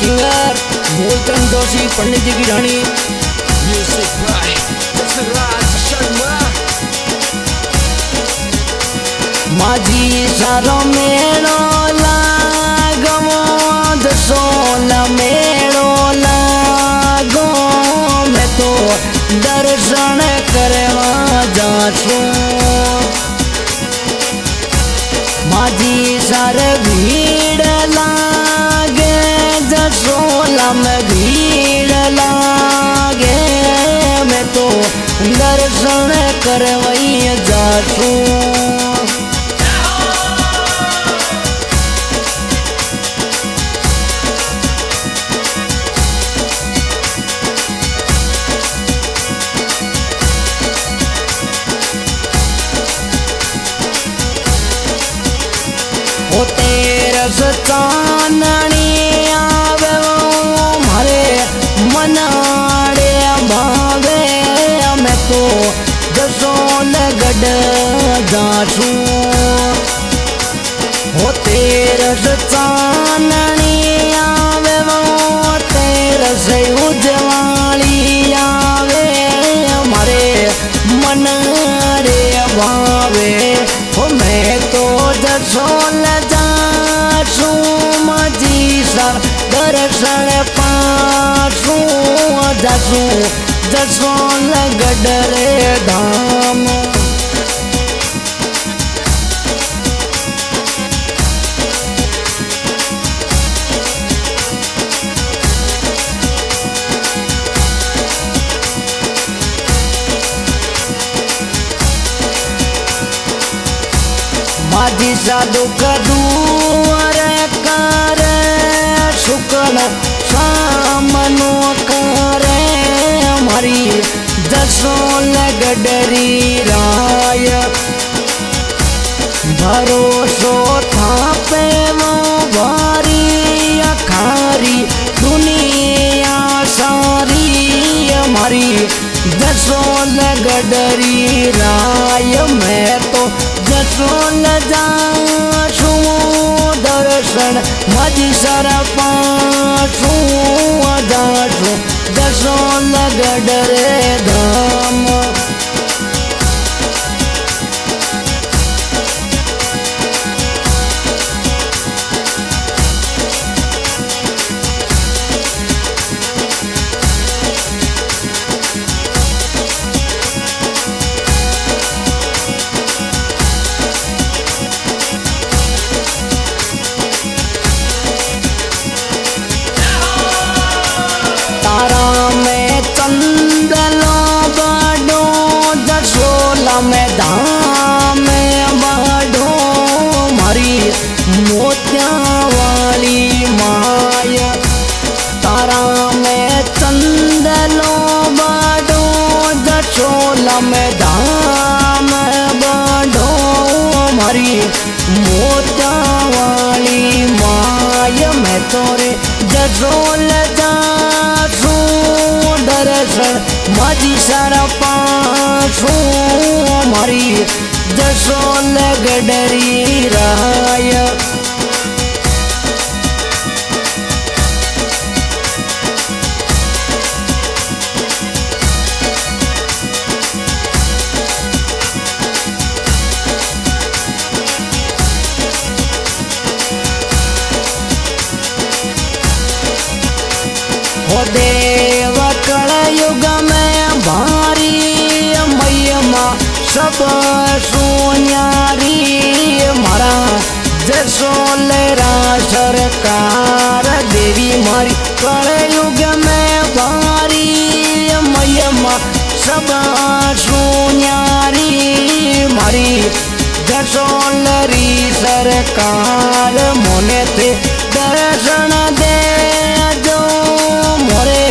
Singer Moolchand Joshi पंडित जी की रानी। Music by Raj Sharma. माझी सारो मेड़ो लागो दसोल मेड़ो लागो मैं तो दर्शन करवा जासू। माझी सार भीड़ लागे दसोला में भीड़ लागे मैं तो दर्शन करवाई जासू। ओ तेरस चाननी आवे मारे मनाड़े भावे मैं तो दसोल गढ़ जासू। ओ तेरस चाननी आवे तेरस उजवाली आवे मारे मनाड़े भावे ओ मैं तो दसोल जासू। माझी सार दर्शन पासू जासू दसोल गढ़ रे धाम। माझी सा दुख दूर कर शुक्ल सामनो करे हमारी दसोल गडरी राय। भरोसो था पे वो भारी अखारी दुनिया सारी हमारी दसोल गडरी राय। मैं तो दसोल जासू दर्शन माझी सर पासू जासू दसोल गढ़ रे धाम। में धाम बढ़ो मारी मोतिया वाली माया। तारा में चंदलो बढ़ो दसोला में धाम बढ़ो मारी मोतिया वाली माया। मैं तोरे दसोल जासू दर्शन माझी सारा पासू मारी दसोल गडरी राय। ओ देव कलयुग में भारी मैया सब सुन्यारी मारा दसोल सरकार देवी मारी कलयुग में भारी मैया सब सुन्यारी मारी दसोल सरकार। मोने थे दर्शन दे जो मोरे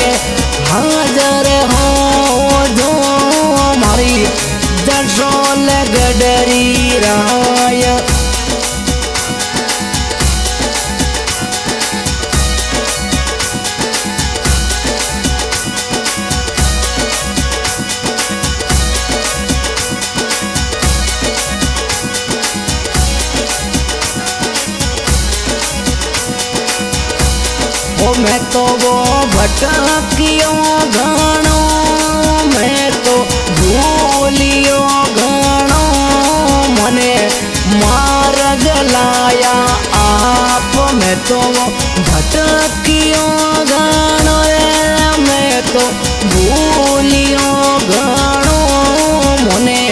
हाजर हो जो मारी दसोल गडरी राय। ओ मैं तो वो भटकियो घणो, मैं तो भूलियो घणो, मने मार्ग लाया आप। मैं तो वो भटकियो घणो रे, मैं तो भूलियो घणो, मने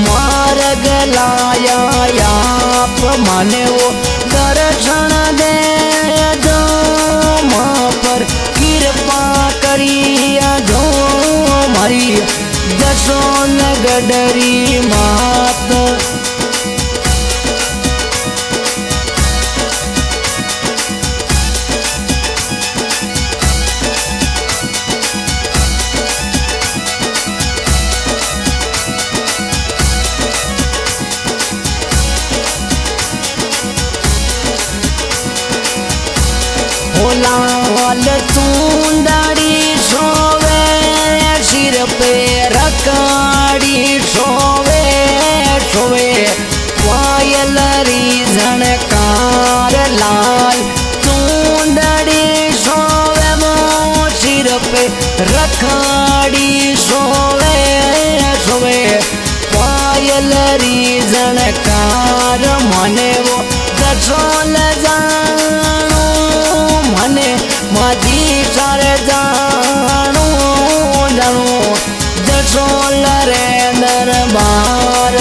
मार्ग लाया आप। माने वो दर्शन दे दो माँ पर कृपा करिया जो, मारी जसोन गडरी मात। लाल चूंदड़ी सोवे, सिर पे रकाड़ी सोवे, सोवे पायल री झणकार। लाल चूंदड़ी सोवे, वो सिर पे रकाड़ी सोवे, सोवे पायल री झणकार। मने वो दसोल जानो, मने माझी सारे जानो, जानो जसोल रे दरबार।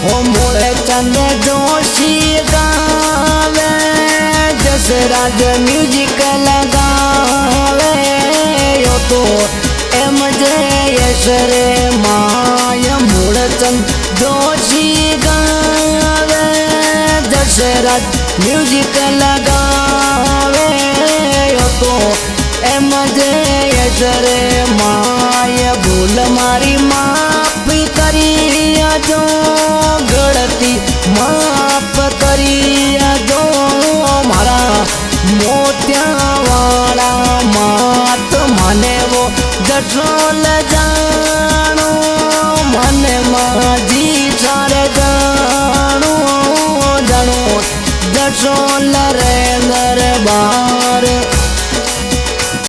ओ मोरे चंद जोशी गावे, जसराज म्यूजिक लगावे, यो तो एम जे यसरे माय। मोरे चंद जोशी गावे, जसराज म्यूजिक लगावे, यो तो एम जे यसरे माय। भूल मारी माफी करिया जो, गलती माफ करिया जो, मारा मोतिया वाला मात। मने वो जसोल जानो, मने माझी सारे जानो, जानो जसोल